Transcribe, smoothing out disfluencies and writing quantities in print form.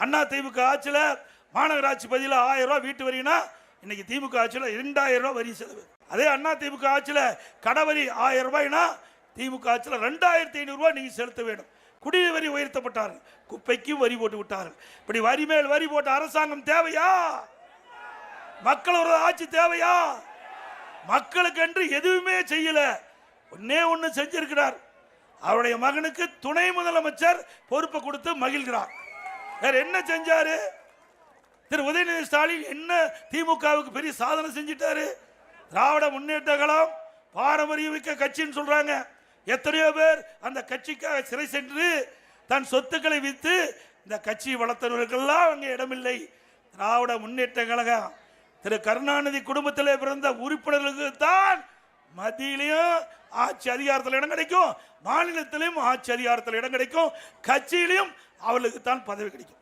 அண்ணா திமுக ஆட்சியில் மாநகராட்சி பதில 1000 ரூபாய் வீட்டு வரினா இன்னைக்கு திமுக ஆட்சியில் 2000 ரூபாய் வரி செலவு. அதே அண்ணா திமுக ஆட்சியில் கடவரி 1000 ரூபாய்னா திமுக ஆட்சியில் 2500 ரூபாய் நீங்க செலுத்த வேண்டும். குடிநீர் வரி உயர்த்தப்பட்டார்கள், குப்பைக்கும் வரி போட்டு விட்டார்கள். இப்படி வரி மேல் வரி போட்ட அரசாங்கம் தேவையா? மக்களோட ஆட்சி தேவையா? மக்களுக்கு என்று எதுவுமே செய்யல. ஒண்ணு செஞ்சிருக்கிறார். அவருடைய மகனுக்கு துணை முதலமைச்சர் பொறுப்பை கொடுத்து மகிழ்கிறார். வேற என்ன செஞ்சாரு? திரு உதயநிதி ஸ்டாலின் என்ன திமுகவுக்கு பெரிய சாதனை செஞ்சிட்டாரு? திராவிட முன்னேற்ற கழகம் பாரம்பரியமிக்க கட்சின்னு சொல்றாங்க. எத்தனையோ பேர் அந்த கட்சிக்காக சிறை சென்று தன் சொத்துக்களை விற்று இந்த கட்சி வளர்த்தவர்களுக்கெல்லாம் அங்கே இடமில்லை. திராவிட முன்னேற்ற கழகம் திரு கருணாநிதி குடும்பத்திலே பிறந்த உறுப்பினர்களுக்கு தான் மத்தியிலையும் ஆட்சி அதிகாரத்தில் இடம் கிடைக்கும், மாநிலத்திலையும் ஆட்சி அதிகாரத்தில் இடம் கிடைக்கும், கட்சியிலையும் அவர்களுக்கு தான் பதவி கிடைக்கும்.